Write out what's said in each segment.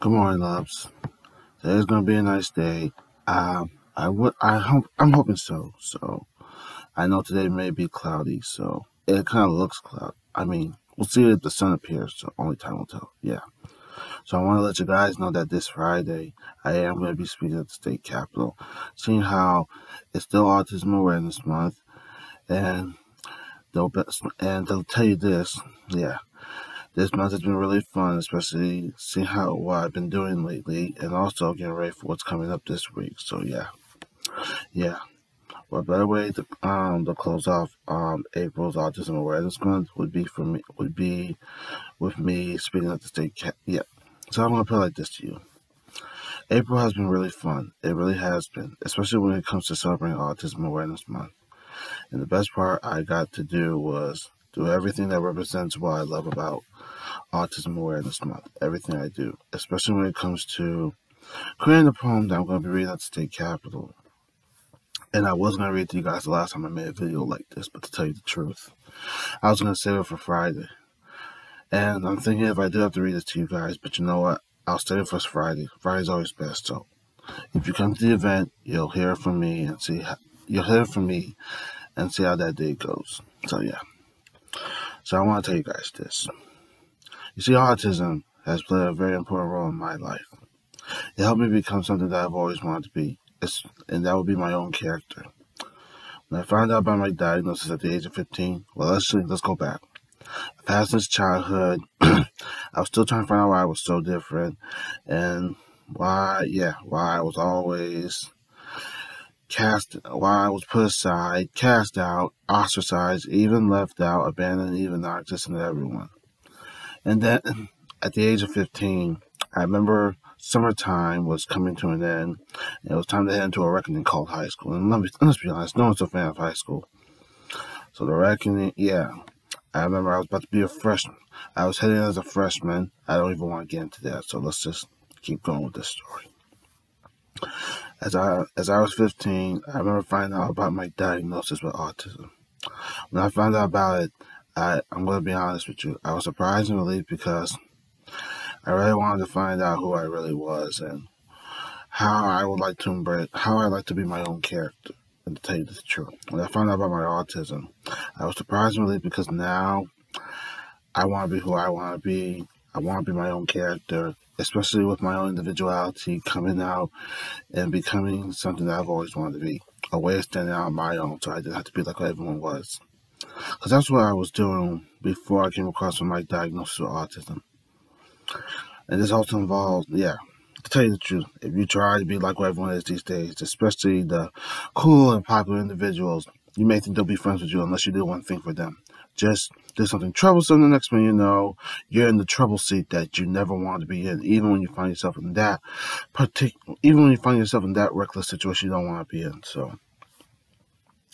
Good morning, loves. Today's gonna be a nice day. I'm hoping so. So I know today may be cloudy, so it kind of looks cloudy. I mean, we'll see if the sun appears. So only time will tell. Yeah. So I want to let you guys know that this Friday I am going to be speaking at the state capitol, seeing how it's still Autism Awareness Month, and they'll tell you this. Yeah. This month has been really fun, especially seeing what I've been doing lately, and also getting ready for what's coming up this week. So yeah. What better way to close off April's Autism Awareness Month would be with me speaking at the state Yeah. So I'm gonna put it like this to you. April has been really fun. It really has been, especially when it comes to celebrating Autism Awareness Month. And the best part I got to do was do everything that represents what I love about Autism Awareness Month. Everything I do, especially when it comes to creating a poem that I'm going to be reading at the state capitol. And I was going to read to you guys the last time I made a video like this, but to tell you the truth, I was going to save it for Friday. And I'm thinking if I do have to read it to you guys, but you know what? I'll save it for Friday. Friday's always best. So if you come to the event, you'll hear from me and see how that day goes. So yeah. So I want to tell you guys this. You see, autism has played a very important role in my life. It helped me become something that I've always wanted to be, and that would be my own character. When I found out about my diagnosis at the age of 15, let's go back. I've had since childhood. I was still trying to find out why I was so different, and why I was always why I was put aside, cast out, ostracized, even left out, abandoned, even non-existent to everyone. And then at the age of 15, I remember summertime was coming to an end, and it was time to head into a reckoning called high school. And let's be honest, no one's a fan of high school. So the reckoning, I remember I was about to be a freshman. I was heading as a freshman. I don't even want to get into that, so let's just keep going with this story. As I was 15, I remember finding out about my diagnosis with autism. When I found out about it, I'm going to be honest with you, I was surprised and relieved because I really wanted to find out who I really was and how I like to be my own character. And to tell you the truth, when I found out about my autism, I was surprised and relieved because now I want to be who I want to be. I want to be my own character, especially with my own individuality coming out and becoming something that I've always wanted to be. A way of standing out on my own, so I didn't have to be like everyone was. Because that's what I was doing before I came across my diagnosis with autism. And this also involves, to tell you the truth, if you try to be like what everyone is these days, especially the cool and popular individuals, you may think they'll be friends with you unless you do one thing for them. Just do something troublesome, the next thing you know, you're in the trouble seat that you never wanted to be in, even when you find yourself in that reckless situation you don't want to be in. So,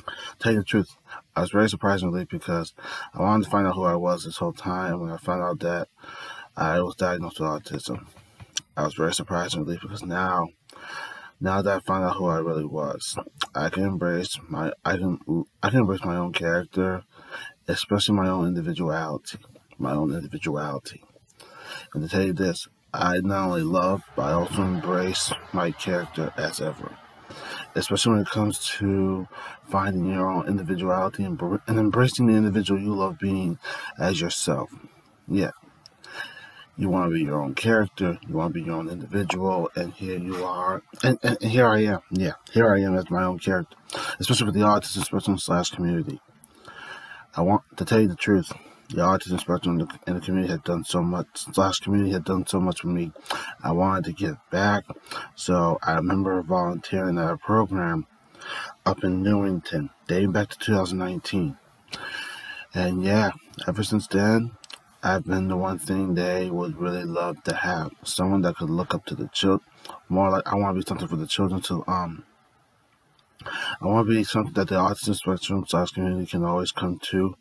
to tell you the truth, I was very surprised and relieved because I wanted to find out who I was this whole time. When I found out that I was diagnosed with autism, I was very surprised and relieved because now that I found out who I really was, I can embrace my own character, especially my own individuality. And to tell you this, I not only love, but I also embrace my character as ever. Especially when it comes to finding your own individuality and embracing the individual you love being as yourself. Yeah. You want to be your own character, you want to be your own individual, and here you are. And here I am. Yeah, here I am as my own character, especially with the autism spectrum / community. I want to tell you the truth. The autism spectrum and the community had done so much, community had done so much for me. I wanted to give back. So I remember volunteering at a program up in Newington, dating back to 2019. And ever since then, I've been the one thing they would really love to have. Someone that could look up to the children. More like I want to be something for the children to I want to be something that the autism spectrum / community can always come to.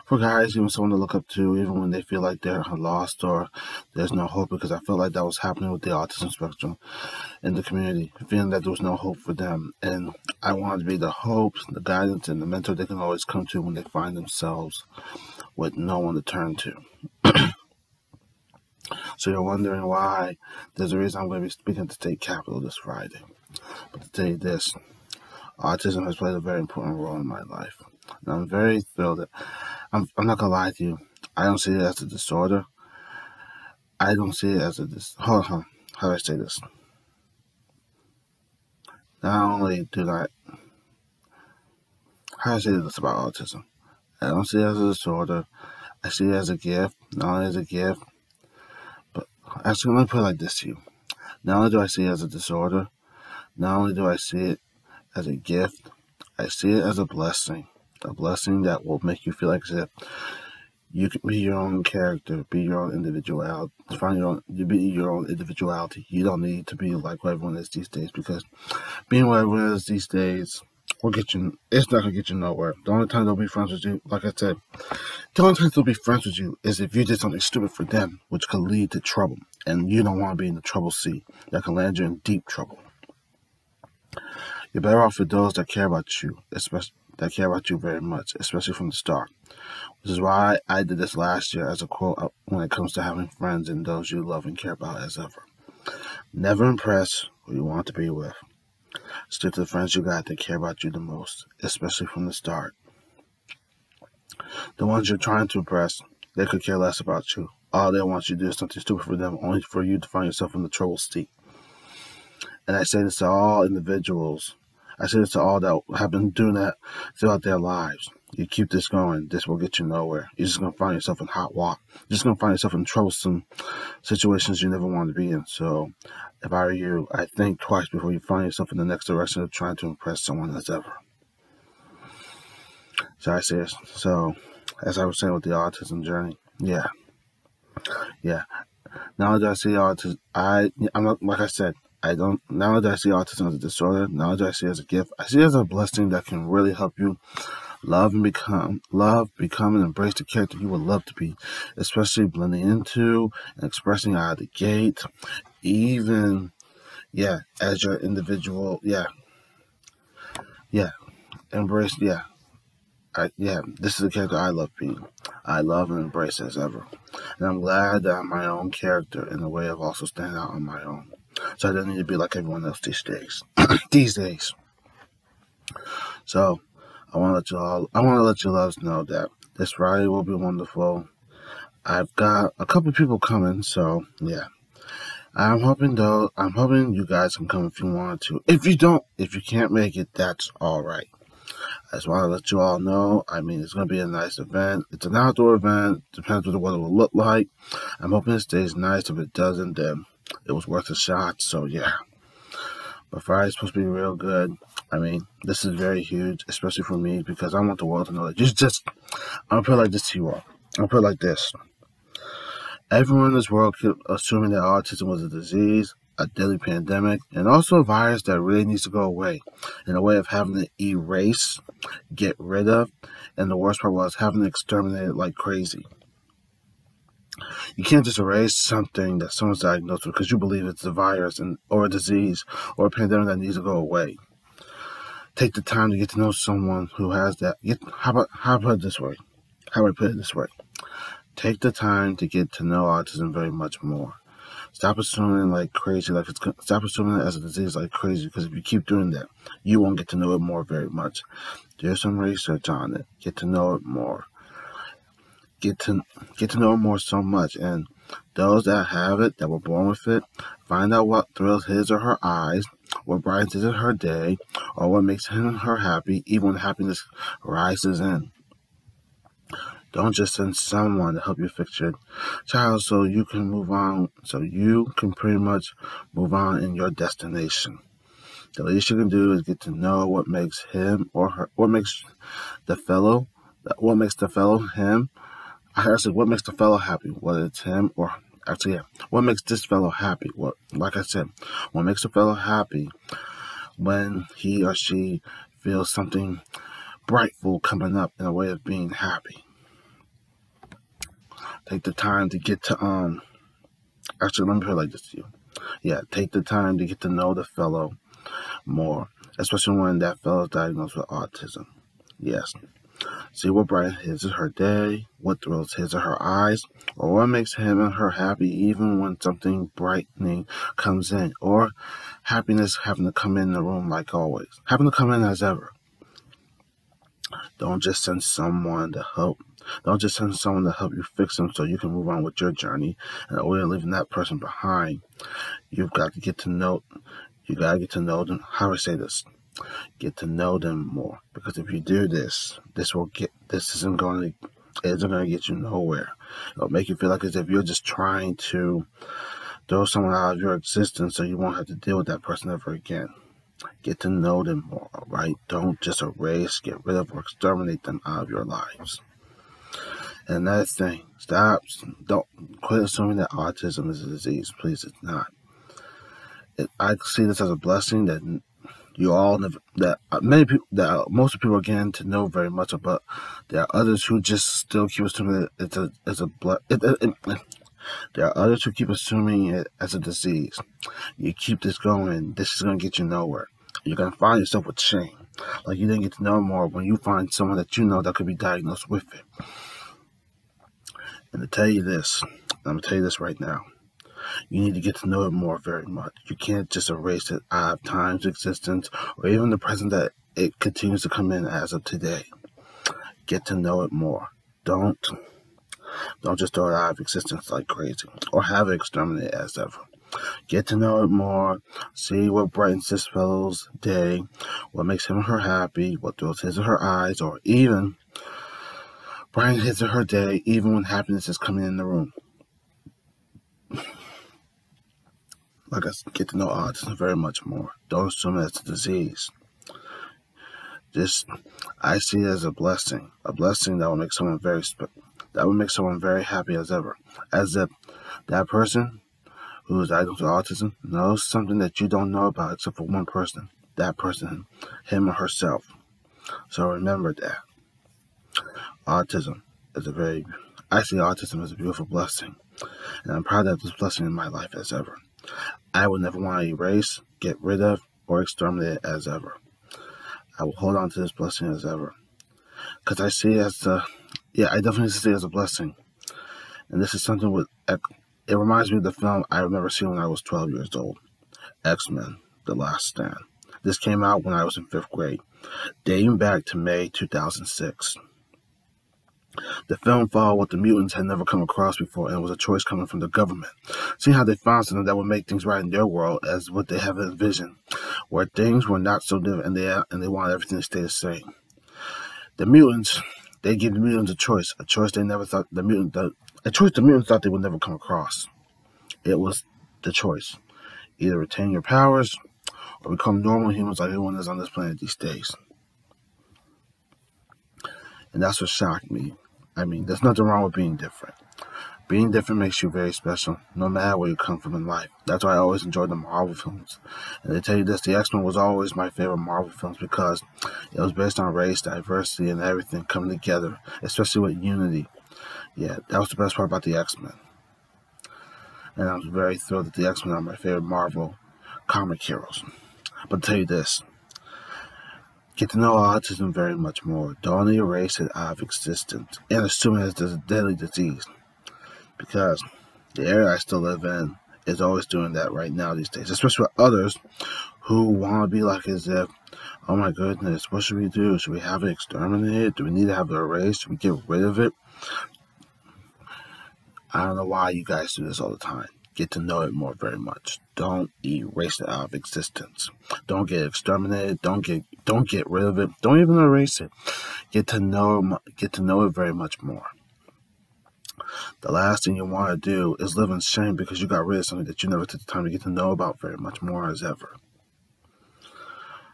For guys, even someone to look up to, even when they feel like they're lost or there's no hope, because I felt like that was happening with the autism spectrum in the community, feeling that there was no hope for them. And I wanted to be the hope, the guidance, and the mentor they can always come to when they find themselves with no one to turn to. So you're wondering why. There's a reason I'm going to be speaking at the state capitol this Friday. But to tell you this, autism has played a very important role in my life. And I'm very thrilled that I'm not going to lie to you. I don't see it as a disorder. I don't see it as a hold on. How do I say this? Not only do I how do I say this about autism? I don't see it as a disorder. I see it as a gift. Not only as a gift, but actually, let me put it like this to you. Not only do I see it as a disorder, not only do I see it as a gift, I see it as a blessing that will make you feel like as if you can be your own character, be your own individuality, be your own individuality. You don't need to be like what everyone is these days, because being what everyone is these days it's not gonna get you nowhere. The only time they'll be friends with you, like I said, the only time they'll be friends with you is if you did something stupid for them, which could lead to trouble, and you don't want to be in the trouble seat. That can land you in deep trouble. You're better off with those that care about you, very much, especially from the start. Which is why I did this last year as a quote when it comes to having friends and those you love and care about as ever. Never impress who you want to be with. Stick to the friends you got that care about you the most, especially from the start. The ones you're trying to impress, they could care less about you. All they want you to do is something stupid for them, only for you to find yourself in the trouble seat. And I say this to all individuals. I say this to all that have been doing that throughout their lives. You keep this going, this will get you nowhere. You're just going to find yourself in hot water. You're just going to find yourself in troublesome situations you never want to be in. So if I were you, I think twice before you find yourself in the next direction of trying to impress someone as ever. So I say this. So as I was saying with the autism journey, yeah. Now that I see autism, I'm not, like I said, I don't, now that I see autism as a disorder, now that I see it as a gift, I see it as a blessing that can really help you become, and embrace the character you would love to be, especially blending into and expressing out of the gate, even, as your individual, embrace, this is the character I love being. I love and embrace as ever. And I'm glad that I'm my own character in a way of also standing out on my own. So I don't need to be like everyone else these days. So I want to let you loves know that this Friday will be wonderful. I've got a couple of people coming, so yeah. I'm hoping you guys can come if you want to. If you can't make it, that's all right. I just want to let you all know, it's going to be a nice event. It's an outdoor event. Depends what the weather will look like. I'm hoping it stays nice. If it doesn't, then it was worth a shot. So, yeah. But Friday's supposed to be real good. This is very huge, especially for me, because I want the world to know that I'm going to put it like this to you all. I'm going to put it like this. Everyone in this world kept assuming that autism was a disease, a deadly pandemic, and also a virus that really needs to go away, in a way of having to erase, get rid of, and the worst part was having to exterminate it like crazy. You can't just erase something that someone's diagnosed with because you believe it's a virus or a disease or a pandemic that needs to go away. Take the time to get to know someone who has that. How about I put it this way? Take the time to get to know autism very much more. Stop assuming stop assuming it as a disease like crazy, because if you keep doing that, you won't get to know it more very much. Do some research on it. Get to know it more. Get to know it more so much. And those that have it, that were born with it, find out what thrills his or her eyes, what brightens her day, or what makes him or her happy, even when happiness rises in. Don't just send someone to help you fix your child so you can move on, pretty much move on in your destination. The least you can do is get to know what makes him or her, what makes the fellow him. What makes the fellow happy, whether it's him or, what makes this fellow happy? What makes the fellow happy when he or she feels something brightful coming up in a way of being happy. Take the time to get to, let me put it like this to you. Yeah, take the time to get to know the fellow more, especially when that fellow is diagnosed with autism. Yes. See what brightens his or her day, what thrills his or her eyes, or what makes him and her happy even when something brightening comes in, or happiness having to come in the room like always, having to come in as ever. Don't just send someone to help. Don't just send someone to help you fix them so you can move on with your journey and avoid leaving that person behind. You've got to get to know. You gotta get to know them. How do I say this? Get to know them more. Because if you do this, this isn't going to get you nowhere. It'll make you feel like as if you're just trying to throw someone out of your existence so you won't have to deal with that person ever again. Get to know them more, right? Don't just erase, get rid of, or exterminate them out of your lives. And another thing, don't quit assuming that autism is a disease. Please, it's not. I see this as a blessing that you all never, that many people, that most people are getting to know very much about. There are others who just still keep assuming that there are others who keep assuming it as a disease. You keep this going, this is going to get you nowhere. You're going to find yourself with shame. Like you didn't get to know more when you find someone that you know that could be diagnosed with it. And to tell you this, I'm going to tell you this right now. You need to get to know it more very much. You can't just erase it out of time's existence or even the present that it continues to come in as of today. Get to know it more. Don't just throw it out of existence like crazy or have it exterminated as ever. Get to know it more. See what brightens this fellow's day, what makes him or her happy, what thrills his or her eyes, or even brighten his or her day even when happiness is coming in the room. Like I said, get to know autism very much more. Don't assume it's a disease. I see it as a blessing that will make someone very happy as ever. As if that person who is diagnosed with autism knows something that you don't know about except for one person. That person, him or herself. So remember that. Autism is I see autism as a beautiful blessing. And I'm proud to have this blessing in my life as ever. I would never want to erase, get rid of, or exterminate it as ever. I will hold on to this blessing as ever. Because I see it as I definitely see it as a blessing. And this is something it reminds me of the film I remember seeing when I was 12 years old. X-Men, The Last Stand. This came out when I was in 5th grade, dating back to May 2006. The film followed what the mutants had never come across before, and it was a choice coming from the government. Seeing how they found something that would make things right in their world as what they have envisioned, where things were not so different and they wanted everything to stay the same. The mutants, they gave the mutants a choice they never thought a choice the mutants thought they would never come across. It was the choice. Either retain your powers or become normal humans like everyone is on this planet these days. And that's what shocked me. I mean, there's nothing wrong with being different. Being different makes you very special, no matter where you come from in life. That's why I always enjoyed the Marvel films. And to tell you this, the X-Men was always my favorite Marvel films because it was based on race, diversity, and everything coming together, especially with unity. Yeah, that was the best part about the X-Men. And I was very thrilled that the X-Men are my favorite Marvel comic heroes. But to tell you this, get to know autism very much more. Don't erase it out of existence and assume it is a deadly disease. Because the area I still live in is always doing that right now these days. Especially with others who want to be like as if, oh my goodness, what should we do? Should we have it exterminated? Do we need to have it erased? Should we get rid of it? I don't know why you guys do this all the time. Get to know it more very much. Don't erase it out of existence. Don't get exterminated. Don't get rid of it. Don't even erase it. Get to know it very much more. The last thing you want to do is live in shame because you got rid of something that you never took the time to get to know about very much more as ever.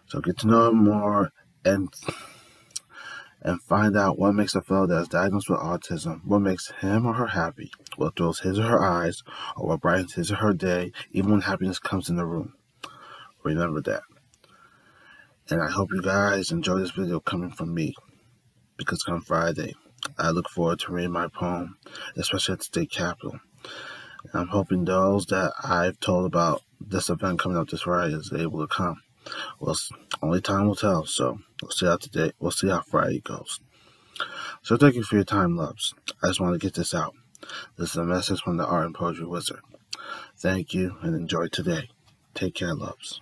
So get to know it more and find out what makes a fellow that is diagnosed with autism, what makes him or her happy, what thrills his or her eyes, or what brightens his or her day, even when happiness comes in the room. Remember that. And I hope you guys enjoy this video coming from me, because come Friday, I look forward to reading my poem, especially at the state capitol. And I'm hoping those that I've told about this event coming up this Friday is able to come. Well, only time will tell, so we'll see how Friday goes. So thank you for your time, loves. I just want to get this out. This is a message from the Art and Poetry Wizard. Thank you and enjoy today. Take care, loves.